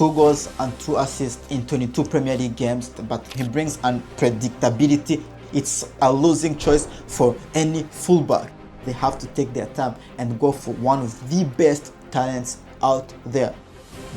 2 goals and 2 assists in 22 Premier League games, but he brings unpredictability. It's a losing choice for any fullback. They have to take their time and go for one of the best talents out there.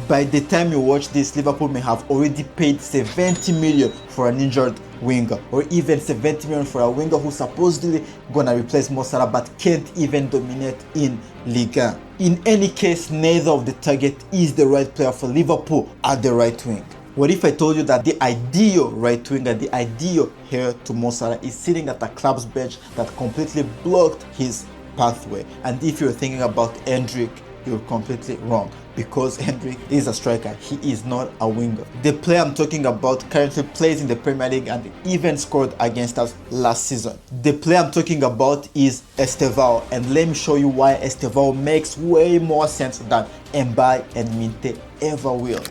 By the time you watch this, Liverpool may have already paid 70 million for an injured winger, or even 70 million for a winger who's supposedly gonna replace Mo Salah but can't even dominate in Ligue 1. In any case, neither of the target is the right player for Liverpool at the right wing. What if I told you that the ideal right winger, the ideal heir to Mo Salah, is sitting at a club's bench that completely blocked his pathway? And if you're thinking about Hendrick, you're completely wrong, because Hendrick is a striker. He is not a winger. The player I'm talking about currently plays in the Premier League and even scored against us last season. The player I'm talking about is Estêvão, and let me show you why Estêvão makes way more sense than Mbaye and Minte ever will.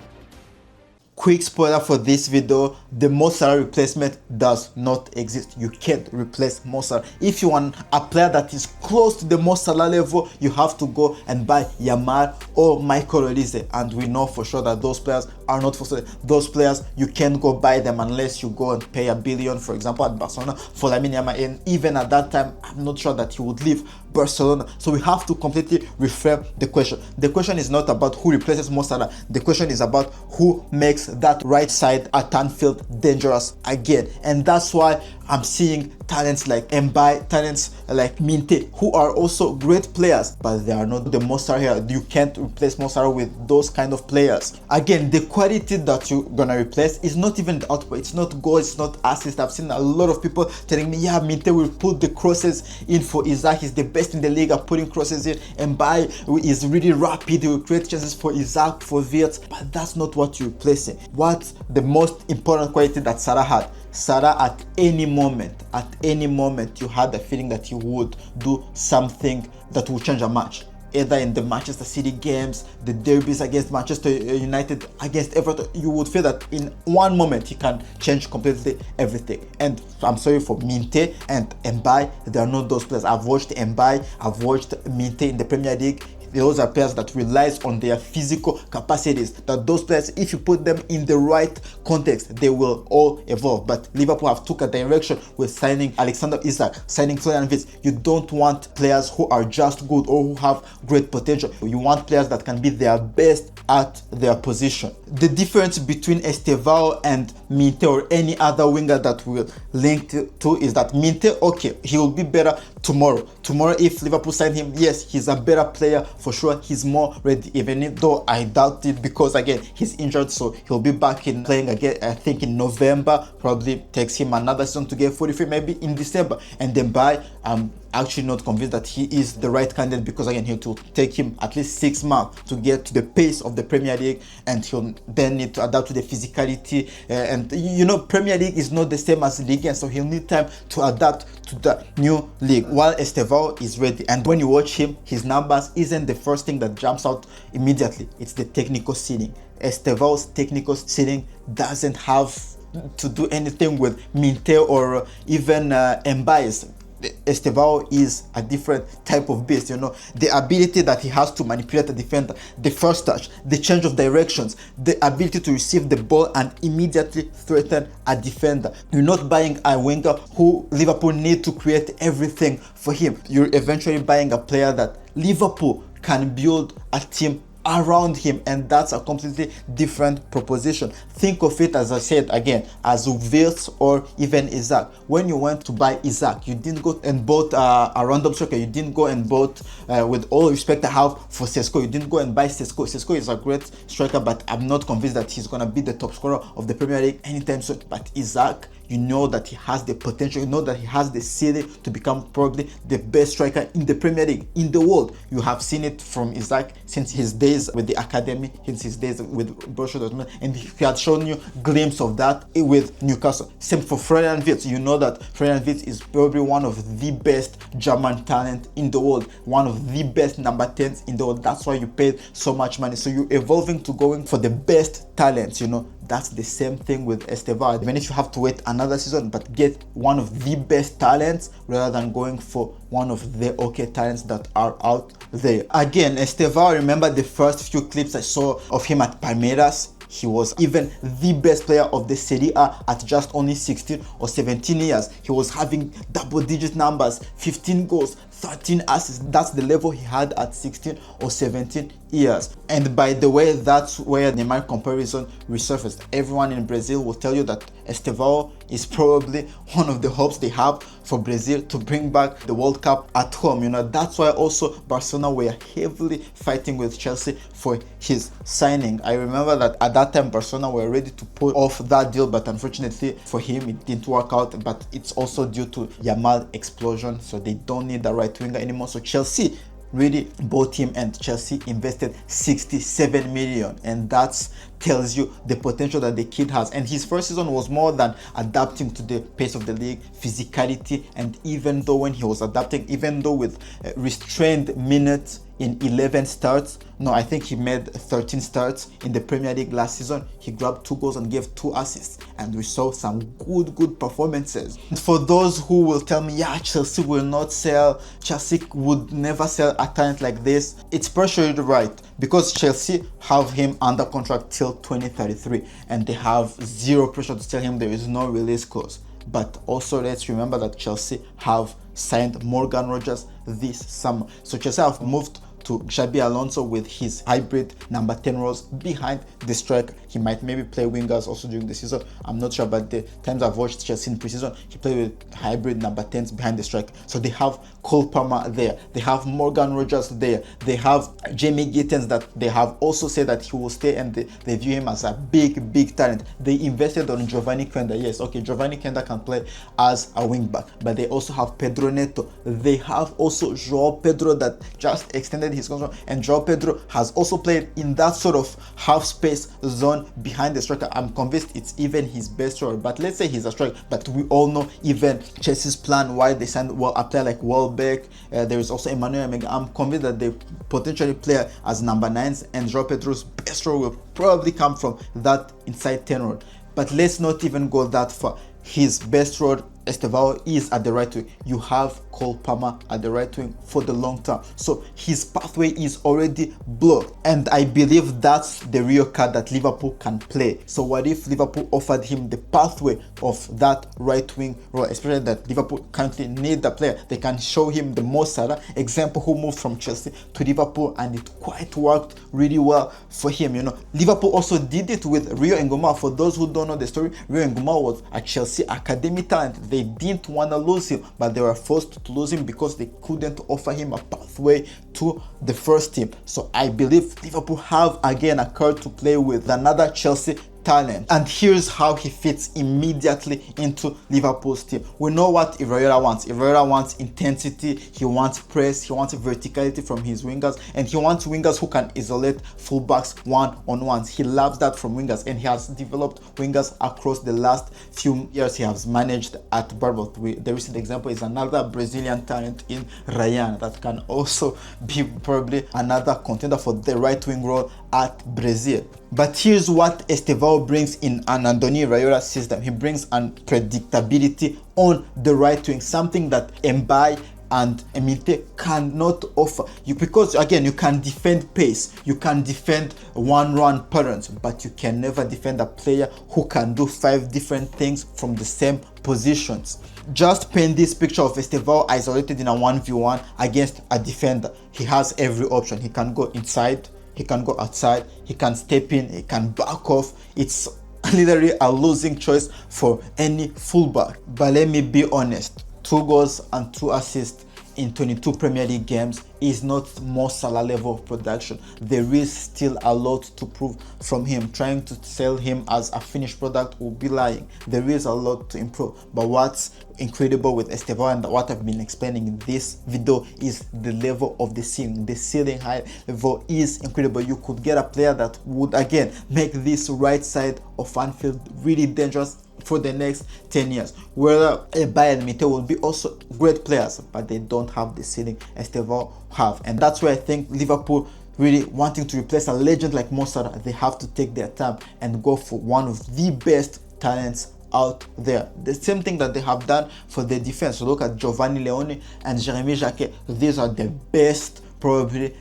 Quick spoiler for this video, the Mo Salah replacement does not exist. You can't replace Mo Salah. If you want a player that is close to the Mo Salah level, you have to go and buy Yamal or Michael Olise, and we know for sure that those players are not for sale. Those players, you can't go buy them unless you go and pay $1 billion, for example, at Barcelona for Lamine Yamal, and even at that time, I'm not sure that he would leave Barcelona. So we have to completely reframe the question. The question is not about who replaces Mo Salah. The question is about who makes that right side at Anfield dangerous again. And that's why I'm seeing talents like Mbaye, talents like Minte, who are also great players, but they are not the Mo Salah here. You can't replace Mo Salah with those kind of players. Again, the quality that you're gonna replace is not even the output. It's not goals, it's not assists. I've seen a lot of people telling me, yeah, Minte will put the crosses in for Isaac. He's the best in the league at putting crosses in. Mbaye is really rapid. He will create chances for Isaac, for Wirtz, but that's not what you're replacing. What's the most important quality that Salah had? Salah, at any moment, you had the feeling that he would do something that would change a match. Either in the Manchester City games, the derbies against Manchester United, against Everton, you would feel that in one moment he can change completely everything. And I'm sorry for Minte and Mbaye, they are not those players. I've watched Mbaye, I've watched Minte in the Premier League. Those are players that relies on their physical capacities, that those players, if you put them in the right context, they will all evolve. But Liverpool have took a direction with signing Alexander Isak, signing Florian Wirtz. You don't want players who are just good or who have great potential. You want players that can be their best at their position. The difference between Estêvão and Minte or any other winger that we'll link to is that Minte, okay, he will be better tomorrow. Tomorrow, if Liverpool sign him, yes, he's a better player for sure. He's more ready, even though I doubt it, because again, he's injured, so he'll be back in playing again, I think in November. Probably takes him another season to get 43, maybe in December. And then I'm actually not convinced that he is the right candidate, because again, it will take him at least 6 months to get to the pace of the Premier League, and he'll then need to adapt to the physicality, and you know, Premier League is not the same as Ligue 1, so he'll need time to adapt to the new league, while Estêvão is ready. And when you watch him, his numbers isn't the first thing that jumps out immediately. It's the technical ceiling. Estêvão's technical ceiling doesn't have to do anything with Minte or even Mbaye's. Estêvão is a different type of beast, you know, the ability that he has to manipulate the defender, the first touch, the change of directions, the ability to receive the ball and immediately threaten a defender. You're not buying a winger who Liverpool need to create everything for him. You're eventually buying a player that Liverpool can build a team around him, and that's a completely different proposition. Think of it, as I said again, as Wirtz or even Isaac. When you went to buy Isaac, you didn't go and bought a random striker. You didn't go and bought, with all respect I have for Sesko, you didn't go and buy Sesko. Sesko is a great striker, but I'm not convinced that he's gonna be the top scorer of the Premier League anytime soon. But Isaac, you know that he has the potential, you know that he has the ceiling to become probably the best striker in the Premier League, in the world. You have seen it from Isaac since his days with the academy, since his days with Borussia Dortmund, and he had shown you glimpse of that with Newcastle. Same for Florian Wirtz. You know that Florian Wirtz is probably one of the best German talent in the world, one of the best number 10s in the world. That's why you paid so much money. So you're evolving to going for the best talents, you know. That's the same thing with Estêvão. Even if you have to wait another season, but get one of the best talents rather than going for one of the okay talents that are out there. Again, Estêvão, remember the first few clips I saw of him at Palmeiras? He was even the best player of the Serie A at just only 16 or 17 years. He was having double-digit numbers, 15 goals, 13 assists. That's the level he had at 16 or 17 years. And by the way, that's where the Neymar comparison resurfaced. Everyone in Brazil will tell you that Estêvão is probably one of the hopes they have for Brazil to bring back the World Cup at home. That's why also Barcelona were heavily fighting with Chelsea for his signing. I remember that at that time Barcelona were ready to pull off that deal, but unfortunately for him it didn't work out. But it's also due to Yamal explosion, so they don't need the right winger anymore. So Chelsea really bought him, and Chelsea invested 67 million, and that tells you the potential that the kid has. And his first season was more than adapting to the pace of the league, physicality, and even though when he was adapting, even though with restrained minutes in 11 starts, no, I think he made 13 starts in the Premier League last season, he grabbed 2 goals and gave 2 assists, and we saw some good performances. And for those who will tell me, yeah, Chelsea will not sell, Chelsea would never sell a talent like this, it's partially right, because Chelsea have him under contract till 2033, and they have zero pressure to sell him. There is no release clause. But also let's remember that Chelsea have signed Morgan Rogers this summer. So Chelsea have moved to Xabi Alonso with his hybrid number 10 roles behind the striker. He might maybe play wingers also during the season. I'm not sure, but the times I've watched Chelsea in preseason, he played with hybrid number 10s behind the striker. So they have Cole Palmer there. They have Morgan Rogers there. They have Jamie Gittens that they have also said that he will stay, and they view him as a big talent. They invested on Giovanni Quenda. Yes, okay, Giovanni Quenda can play as a wing back, but they also have Pedro Neto. They have also Joao Pedro that just extended his contract, and Joao Pedro has also played in that sort of half space zone behind the striker. I'm convinced it's even his best role, but let's say he's a striker. But we all know even Chelsea's plan, why they signed a player like Welbeck. There is also Emmanuel Mega. I'm convinced that they potentially play as number 9s, and Joao Pedro's best role will probably come from that inside 10 role. But let's not even go that far. His best role, Estêvão, is at the right wing. You have Cole Palmer at the right wing for the long term. So his pathway is already blocked. And I believe that's the real card that Liverpool can play. So what if Liverpool offered him the pathway of that right wing role, especially that Liverpool currently need the player. They can show him the Mo Salah example who moved from Chelsea to Liverpool, and it quite worked really well for him. Liverpool also did it with Rio Ngoma. For those who don't know the story, Rio Ngoma was a Chelsea academy talent. They didn't want to lose him, but they were forced to lose him because they couldn't offer him a pathway to the first team. So I believe Liverpool have again a card to play with, another Chelsea talent. And here's how he fits immediately into Liverpool's team. We know what Ivraola wants. Ivraola wants intensity, he wants press, he wants verticality from his wingers, and he wants wingers who can isolate fullbacks one-on-ones. He loves that from wingers, and he has developed wingers across the last few years he has managed at Bournemouth. The recent example is another Brazilian talent in Ryan that can also be probably another contender for the right wing role at Brazil. But here's what Estêvão brings in an Andoni Iraola system. He brings unpredictability on the right wing, something that Mbaye and Emite cannot offer you, because again, you can defend pace, you can defend one-run patterns, but you can never defend a player who can do 5 different things from the same positions. Just paint this picture of Estêvão isolated in a 1v1 against a defender. He has every option. He can go inside, he can go outside, he can step in, he can back off. It's literally a losing choice for any fullback. But let me be honest, 2 goals and 2 assists in 22 Premier League games is not Mo Salah level of production. There is still a lot to prove from him. Trying to sell him as a finished product will be lying. There is a lot to improve. But what's incredible with Estêvão, and what I've been explaining in this video, is the level of the ceiling. The ceiling high level is incredible. You could get a player that would again make this right side of Anfield really dangerous for the next 10 years. Whether Mbaye and Mite will be also great players, but they don't have the ceiling Estêvão have. And that's where I think Liverpool, really wanting to replace a legend like Mo Salah, they have to take their time and go for one of the best talents out there. The same thing that they have done for the defense. So look at Giovanni Leone and Jeremy Jacquet. These are the best probably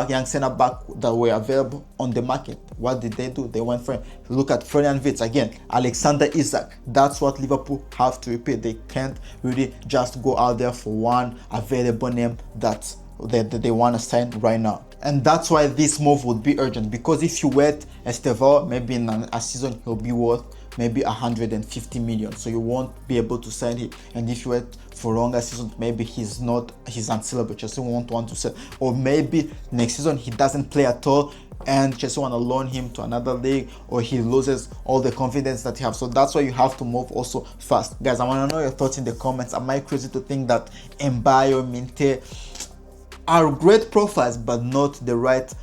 young center back that were available on the market. What did they do? They went for him. Look at Florian Wirtz again, Alexander Isak. That's what Liverpool have to repeat. They can't really just go out there for one available name that they want to sign right now. And that's why this move would be urgent, because if you wait Estêvão, maybe in a season he'll be worth maybe 150 million, so you won't be able to sign him. And if you wait for longer seasons, maybe he's unsellable. Chelsea won't want to sell, or maybe next season he doesn't play at all and Chelsea want to loan him to another league, or he loses all the confidence that he has. So that's why you have to move also fast. Guys, I want to know your thoughts in the comments. Am I crazy to think that Mbaye or Minte are great profiles but not the right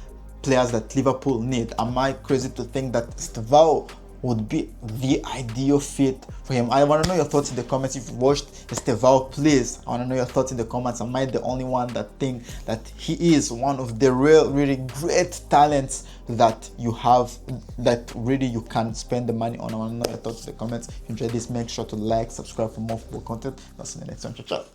players that Liverpool need? Am I crazy to think that Estêvão would be the ideal fit for him? I want to know your thoughts in the comments. If you watched Estêvão, please, I want to know your thoughts in the comments. Am I the only one that think that he is one of the really great talents that you have, that really you can spend the money on? I want to know your thoughts in the comments. If you enjoyed this, make sure to like, subscribe for more football content. I'll see you in the next one. Ciao, ciao.